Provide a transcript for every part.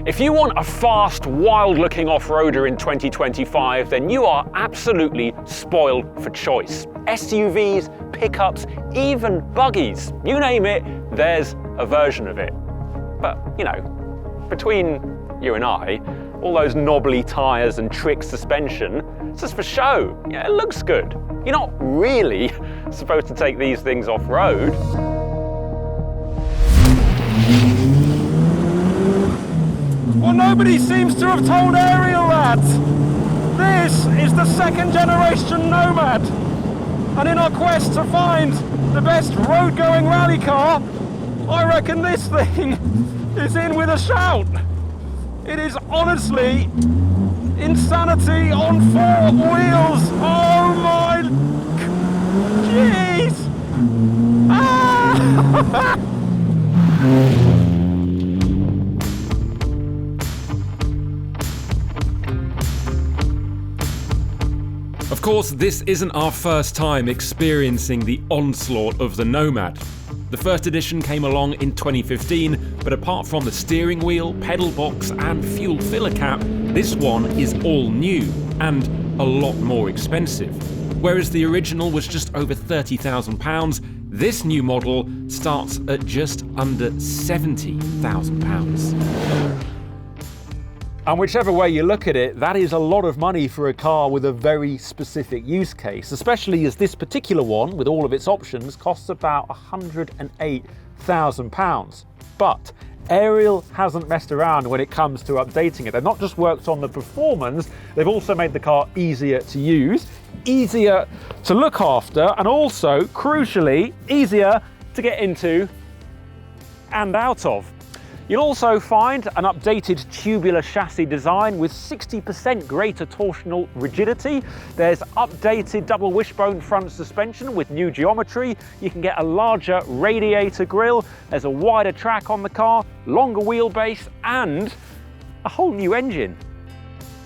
If you want a fast, wild-looking off-roader in 2025, then you are absolutely spoiled for choice. SUVs, pickups, even buggies, you name it, there's a version of it. But, you know, between you and I, all those knobbly tyres and trick suspension, it's just for show. Yeah, it looks good. You're not really supposed to take these things off-road. Well, nobody seems to have told Ariel that. This is the second generation Nomad. And in our quest to find the best road-going rally car, I reckon this thing is in with a shout. It is honestly insanity on four wheels. Oh my, jeez. Ah! Of course, this isn't our first time experiencing the onslaught of the Nomad. The first edition came along in 2015, but apart from the steering wheel, pedal box and fuel filler cap, this one is all new and a lot more expensive. Whereas the original was just over £30,000, this new model starts at just under £70,000. And whichever way you look at it, that is a lot of money for a car with a very specific use case, especially as this particular one, with all of its options, costs about £108,000. But Ariel hasn't messed around when it comes to updating it. They've not just worked on the performance, they've also made the car easier to use, easier to look after, and also, crucially, easier to get into and out of. You'll also find an updated tubular chassis design with 60% greater torsional rigidity. There's updated double wishbone front suspension with new geometry. You can get a larger radiator grille. There's a wider track on the car, longer wheelbase, and a whole new engine.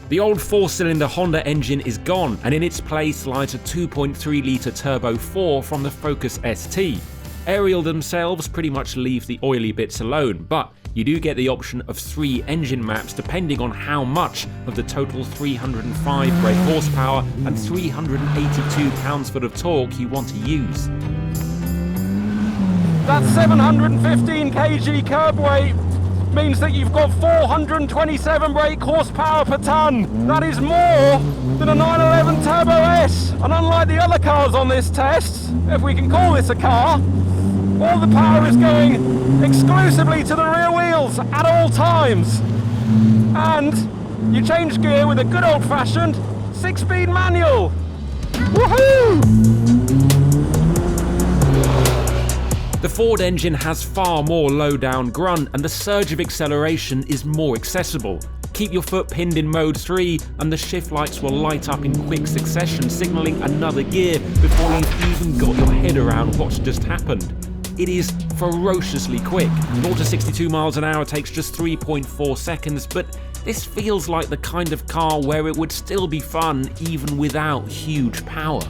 The old 4-cylinder Honda engine is gone, and in its place lies a 2.3-litre Turbo 4 from the Focus ST. Ariel themselves pretty much leave the oily bits alone, but you do get the option of 3 engine maps depending on how much of the total 305 brake horsepower and 382 pounds-foot of torque you want to use. That 715 kg curb weight means that you've got 427 brake horsepower per tonne. That is more than a 911 Turbo S. And unlike the other cars on this test, if we can call this a car, all the power is going exclusively to the rear wheels at all times. And you change gear with a good old-fashioned 6-speed manual. Woohoo! The Ford engine has far more low-down grunt, and the surge of acceleration is more accessible. Keep your foot pinned in mode 3 and the shift lights will light up in quick succession, signalling another gear before you've even got your head around what's just happened. It is ferociously quick. 0 to 62 miles an hour takes just 3.4 seconds, but this feels like the kind of car where it would still be fun even without huge power.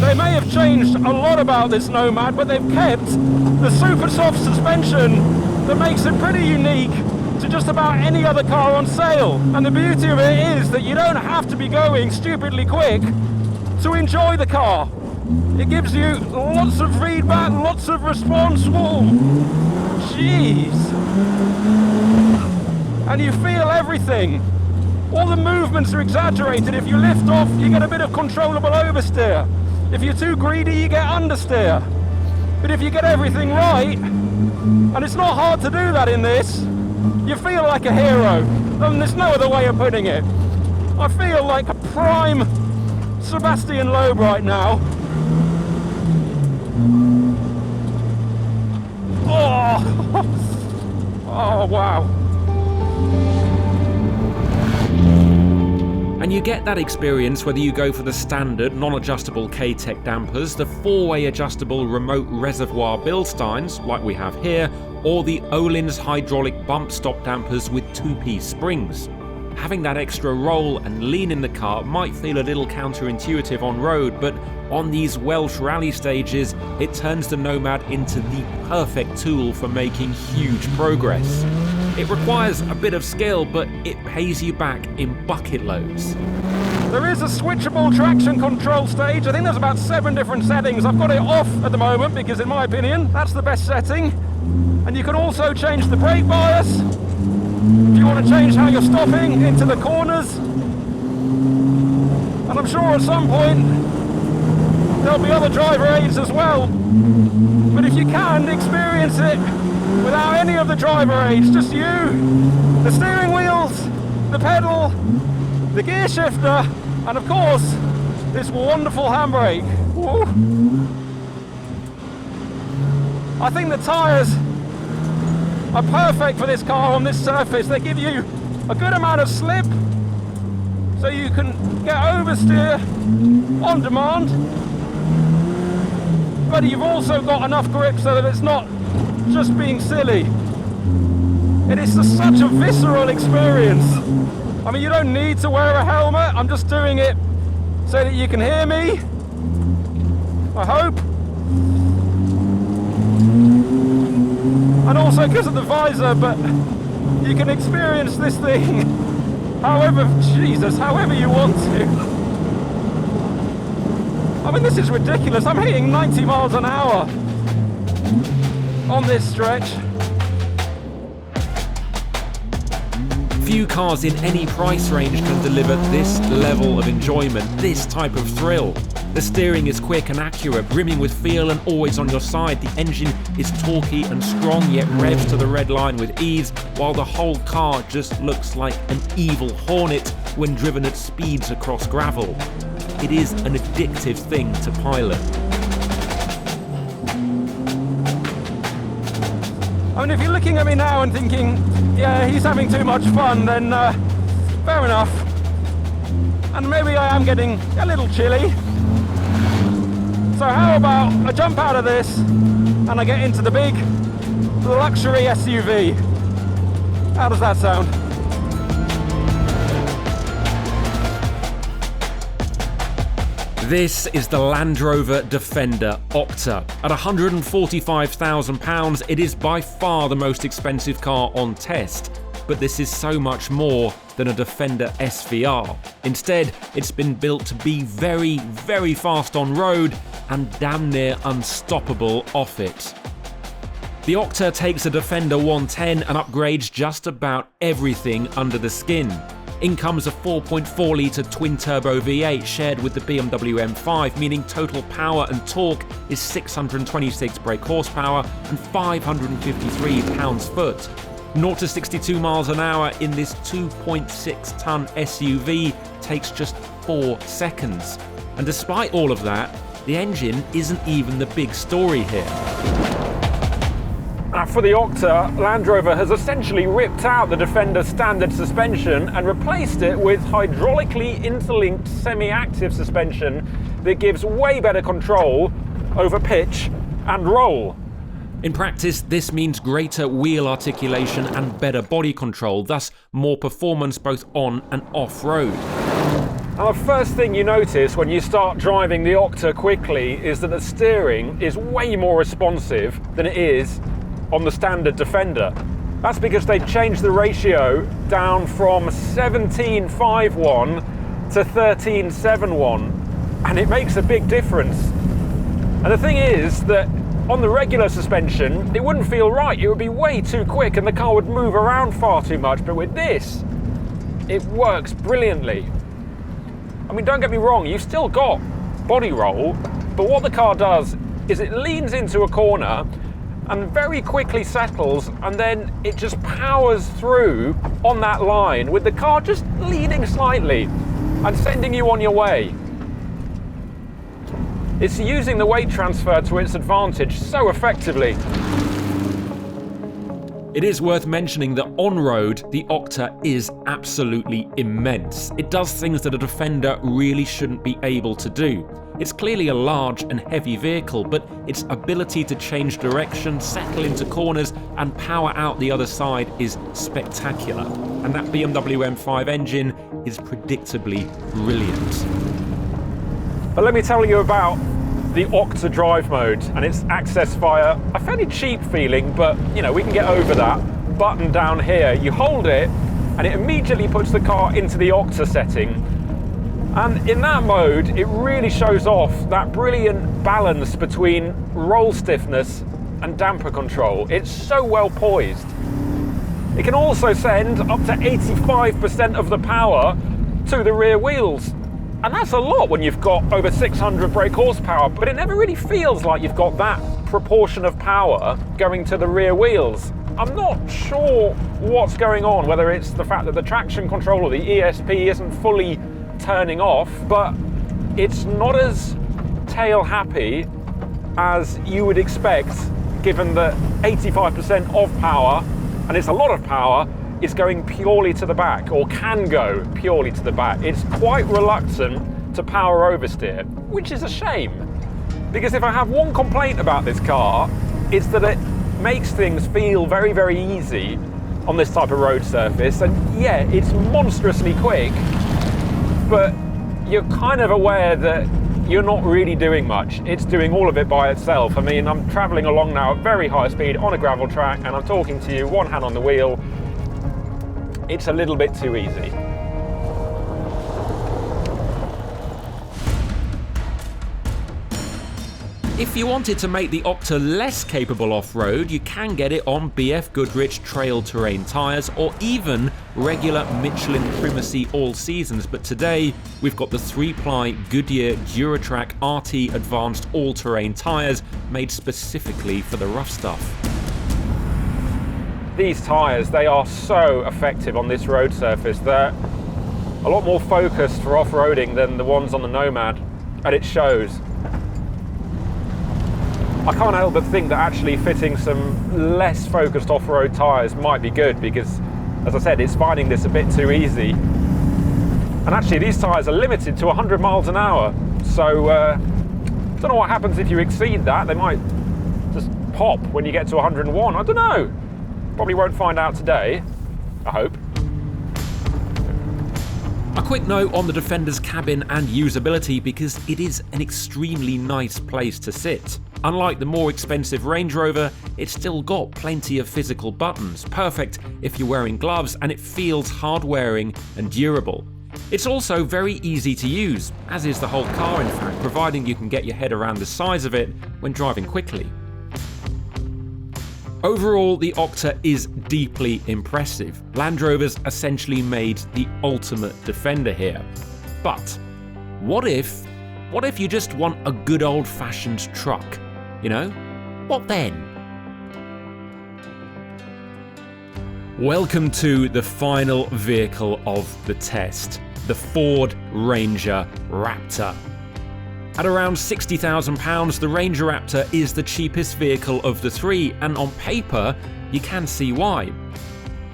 They may have changed a lot about this Nomad, but they've kept the super soft suspension that makes it pretty unique to just about any other car on sale. And the beauty of it is that you don't have to be going stupidly quick to enjoy the car. It gives you lots of feedback, lots of response. Whoa, jeez. And you feel everything. All the movements are exaggerated. If you lift off, you get a bit of controllable oversteer. If you're too greedy, you get understeer. But if you get everything right, and it's not hard to do that in this, you feel like a hero. And there's no other way of putting it. I feel like a prime Sebastian Loeb right now. Oh, oh wow. And you get that experience whether you go for the standard non-adjustable K-Tech dampers, the 4-way adjustable remote reservoir Bilsteins, like we have here, or the Öhlins hydraulic bump stop dampers with 2-piece springs. Having that extra roll and lean in the car might feel a little counterintuitive on road, but on these Welsh rally stages, it turns the Nomad into the perfect tool for making huge progress. It requires a bit of skill, but it pays you back in bucket loads. There is a switchable traction control stage. I think there's about 7 different settings. I've got it off at the moment because, in my opinion, that's the best setting. And you can also change the brake bias if you want to change how you're stopping into the corners. And I'm sure at some point there'll be other driver aids as well. But if you can, experience it without any of the driver aids, just you, the steering wheels, the pedal, the gear shifter, and of course, this wonderful handbrake. Woo. I think the tyres are perfect for this car on this surface. They give you a good amount of slip, so you can get oversteer on demand, but you've also got enough grip so that it's not just being silly. It is just such a visceral experience. I mean, you don't need to wear a helmet. I'm just doing it so that you can hear me, I hope. And also because of the visor, but you can experience this thing however you want to. I mean, this is ridiculous. I'm hitting 90 miles an hour on this stretch. Few cars in any price range can deliver this level of enjoyment, this type of thrill. The steering is quick and accurate, brimming with feel and always on your side. The engine is torquey and strong, yet revs to the red line with ease, while the whole car just looks like an evil hornet when driven at speeds across gravel. It is an addictive thing to pilot. I mean, if you're looking at me now and thinking, yeah, he's having too much fun, then fair enough. And maybe I am getting a little chilly. So how about I jump out of this and I get into the big luxury SUV? How does that sound? This is the Land Rover Defender OCTA. At £145,000, it is by far the most expensive car on test. But this is so much more than a Defender SVR. Instead, it's been built to be very, very fast on road and damn near unstoppable off it. The OCTA takes a Defender 110 and upgrades just about everything under the skin. In comes a 4.4-litre twin-turbo V8 shared with the BMW M5, meaning total power and torque is 626 brake horsepower and 553 pounds-foot. 0 to 62 miles an hour in this 2.6-ton SUV takes just 4 seconds. And despite all of that, the engine isn't even the big story here. For the OCTA, Land Rover has essentially ripped out the Defender standard suspension and replaced it with hydraulically interlinked semi-active suspension that gives way better control over pitch and roll. In practice, this means greater wheel articulation and better body control, thus more performance both on and off-road. Now, the first thing you notice when you start driving the OCTA quickly is that the steering is way more responsive than it is on the standard Defender. That's because they changed the ratio down from 17:5:1 to 13:7:1, and it makes a big difference. And the thing is that on the regular suspension, it wouldn't feel right. It would be way too quick and the car would move around far too much. But with this, it works brilliantly. I mean, don't get me wrong, you've still got body roll, but what the car does is it leans into a corner and very quickly settles, and then it just powers through on that line with the car just leaning slightly and sending you on your way. It's using the weight transfer to its advantage so effectively. It is worth mentioning that on-road, the OCTA is absolutely immense. It does things that a Defender really shouldn't be able to do. It's clearly a large and heavy vehicle, but its ability to change direction, settle into corners, and power out the other side is spectacular. And that BMW M5 engine is predictably brilliant. But let me tell you about the OCTA drive mode, and it's accessed via a fairly cheap feeling, but you know, we can get over that, button down here. You hold it and it immediately puts the car into the OCTA setting. And in that mode, it really shows off that brilliant balance between roll stiffness and damper control. It's so well poised. It can also send up to 85% of the power to the rear wheels. And that's a lot when you've got over 600 brake horsepower, but it never really feels like you've got that proportion of power going to the rear wheels. I'm not sure what's going on, whether it's the fact that the traction control or the ESP isn't fully turning off, but it's not as tail happy as you would expect, given that 85% of power, and it's a lot of power, is going purely to the back, or can go purely to the back. It's quite reluctant to power oversteer, which is a shame. Because if I have one complaint about this car, it's that it makes things feel very, very easy on this type of road surface. And yeah, it's monstrously quick, but you're kind of aware that you're not really doing much. It's doing all of it by itself. I mean, I'm traveling along now at very high speed on a gravel track, and I'm talking to you, one hand on the wheel. It's a little bit too easy. If you wanted to make the OCTA less capable off-road, you can get it on BF Goodrich trail terrain tyres or even regular Michelin Primacy all seasons, but today we've got the 3-ply Goodyear Duratrack RT Advanced all-terrain tyres made specifically for the rough stuff. These tyres, they are so effective on this road surface. They're a lot more focused for off-roading than the ones on the Nomad, and it shows. I can't help but think that actually fitting some less focused off-road tyres might be good, because, as I said, it's finding this a bit too easy. And actually these tyres are limited to 100 miles an hour, so I don't know what happens if you exceed that. They might just pop when you get to 101, I don't know. Probably won't find out today, I hope. A quick note on the Defender's cabin and usability, because it is an extremely nice place to sit. Unlike the more expensive Range Rover, it's still got plenty of physical buttons, perfect if you're wearing gloves, and it feels hard-wearing and durable. It's also very easy to use, as is the whole car in fact, providing you can get your head around the size of it when driving quickly. Overall, the OCTA is deeply impressive. Land Rover's essentially made the ultimate Defender here. But what if you just want a good old-fashioned truck? You know, what then? Welcome to the final vehicle of the test, the Ford Ranger Raptor. At around £60,000, the Ranger Raptor is the cheapest vehicle of the three, and on paper, you can see why.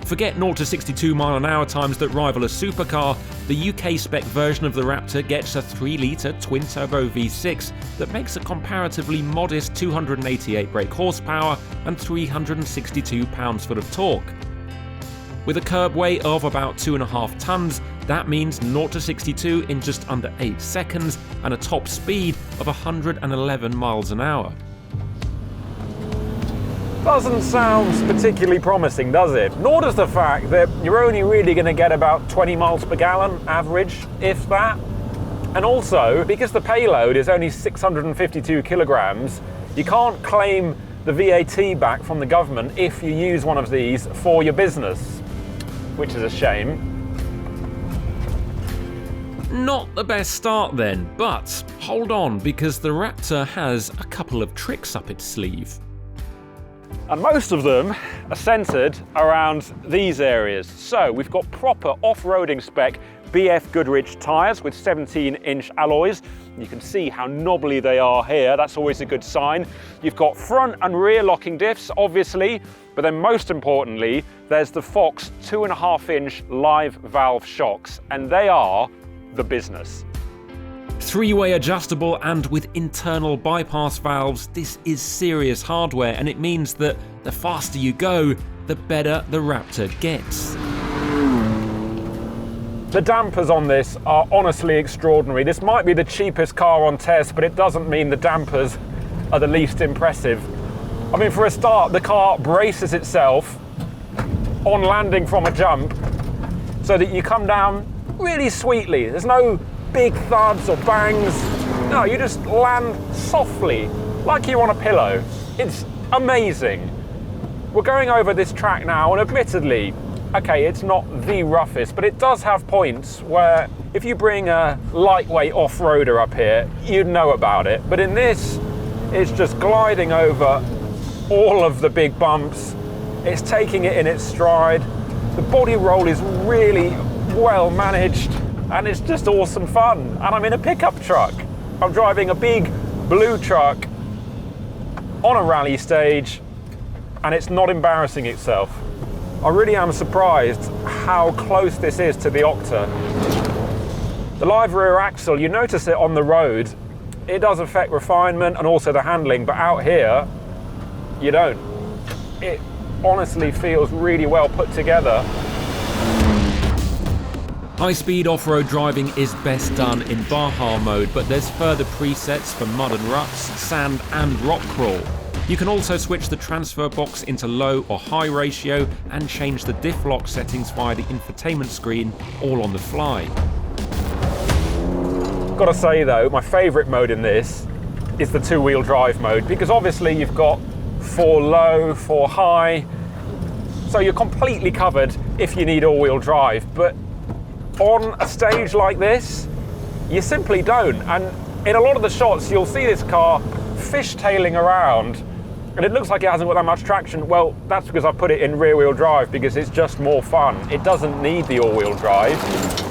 Forget 0 to 62 mph times that rival a supercar, the UK spec version of the Raptor gets a 3-litre twin-turbo V6 that makes a comparatively modest 288 brake horsepower and 362 pounds-foot of torque. With a curb weight of about 2.5 tonnes, that means 0 to 62 in just under 8 seconds and a top speed of 111 miles an hour. Doesn't sound particularly promising, does it? Nor does the fact that you're only really going to get about 20 miles per gallon average, if that. And also, because the payload is only 652 kilograms, you can't claim the VAT back from the government if you use one of these for your business, which is a shame. Not the best start then, but hold on, because the Raptor has a couple of tricks up its sleeve. And most of them are centered around these areas. So we've got proper off-roading spec BF Goodrich tires with 17-inch alloys. You can see how knobbly they are here. That's always a good sign. You've got front and rear locking diffs, obviously, but then most importantly, there's the Fox 2.5-inch live valve shocks, and they are the business. 3-way adjustable and with internal bypass valves, this is serious hardware, and it means that the faster you go, the better the Raptor gets. The dampers on this are honestly extraordinary. This might be the cheapest car on test, but it doesn't mean the dampers are the least impressive. I mean, for a start, the car braces itself on landing from a jump so that you come down really sweetly. There's no big thuds or bangs. No, you just land softly, like you're on a pillow. It's amazing. We're going over this track now, and admittedly, okay, it's not the roughest, but it does have points where if you bring a lightweight off-roader up here, you'd know about it. But in this, it's just gliding over all of the big bumps. It's taking it in its stride. The body roll is really well managed, and it's just awesome fun. And I'm in a pickup truck. I'm driving a big blue truck on a rally stage, and it's not embarrassing itself. I really am surprised how close this is to the Octa. The live rear axle, you notice it on the road. It does affect refinement and also the handling, but out here, you don't. It honestly feels really well put together. High-speed off-road driving is best done in Baja mode, but there's further presets for mud and ruts, sand and rock crawl. You can also switch the transfer box into low or high ratio and change the diff lock settings via the infotainment screen, all on the fly. Gotta say though, my favourite mode in this is the two-wheel drive mode, because obviously you've got 4 low, 4 high, so you're completely covered if you need all-wheel drive. But on a stage like this, you simply don't. And in a lot of the shots, you'll see this car fishtailing around, and it looks like it hasn't got that much traction. Well, that's because I put it in rear-wheel drive, because it's just more fun. It doesn't need the all-wheel drive.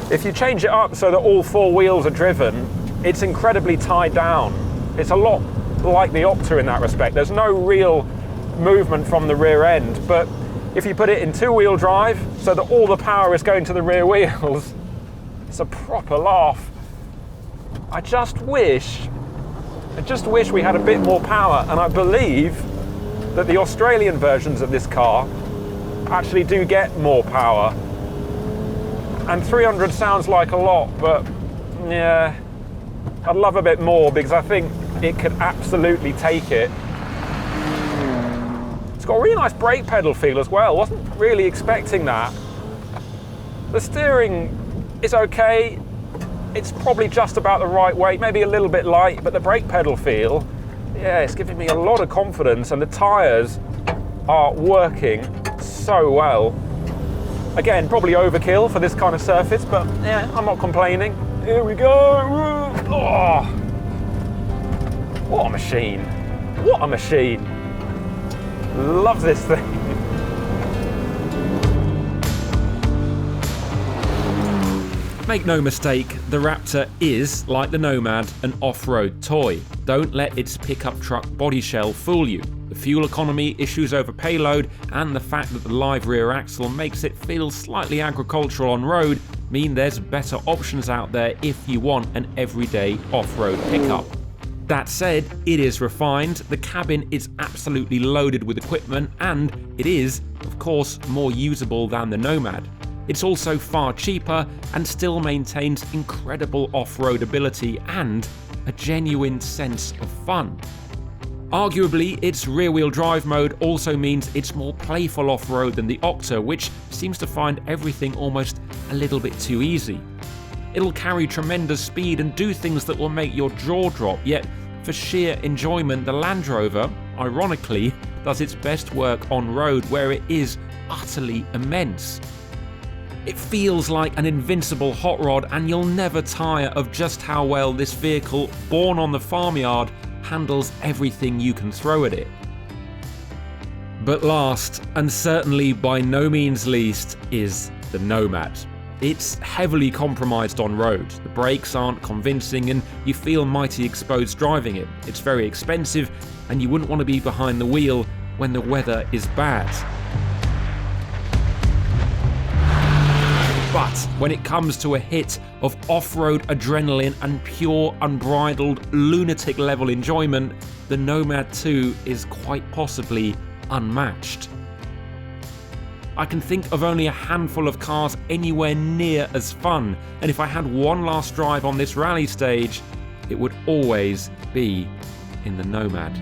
If you change it up so that all 4 wheels are driven, it's incredibly tied down. It's a lot like the Octa in that respect. There's no real movement from the rear end, but if you put it in 2-wheel drive so that all the power is going to the rear wheels, it's a proper laugh. I just wish we had a bit more power, and I believe that the Australian versions of this car actually do get more power. And 300 sounds like a lot, but yeah, I'd love a bit more, because I think it could absolutely take it. It's got a really nice brake pedal feel as well. Wasn't really expecting that. The steering is okay. It's probably just about the right weight, maybe a little bit light, but the brake pedal feel, yeah, it's giving me a lot of confidence, and the tyres are working so well. Again, probably overkill for this kind of surface, but yeah, I'm not complaining. Here we go. Oh, what a machine. What a machine. Love this thing. Make no mistake, the Raptor is, like the Nomad, an off-road toy. Don't let its pickup truck body shell fool you. The fuel economy, issues over payload, and the fact that the live rear axle makes it feel slightly agricultural on road mean there's better options out there if you want an everyday off-road pickup. That said, it is refined, the cabin is absolutely loaded with equipment, and it is, of course, more usable than the Nomad. It's also far cheaper and still maintains incredible off-road ability and a genuine sense of fun. Arguably, its rear-wheel drive mode also means it's more playful off-road than the Octa, which seems to find everything almost a little bit too easy. It'll carry tremendous speed and do things that will make your jaw drop, yet for sheer enjoyment, the Land Rover, ironically, does its best work on road where it is utterly immense. It feels like an invincible hot rod, and you'll never tire of just how well this vehicle, born on the farmyard, handles everything you can throw at it. But last, and certainly by no means least, is the Nomad. It's heavily compromised on road. The brakes aren't convincing and you feel mighty exposed driving it. It's very expensive and you wouldn't want to be behind the wheel when the weather is bad. But when it comes to a hit of off-road adrenaline and pure, unbridled, lunatic level enjoyment, the Nomad 2 is quite possibly unmatched. I can think of only a handful of cars anywhere near as fun, and if I had one last drive on this rally stage, it would always be in the Nomad.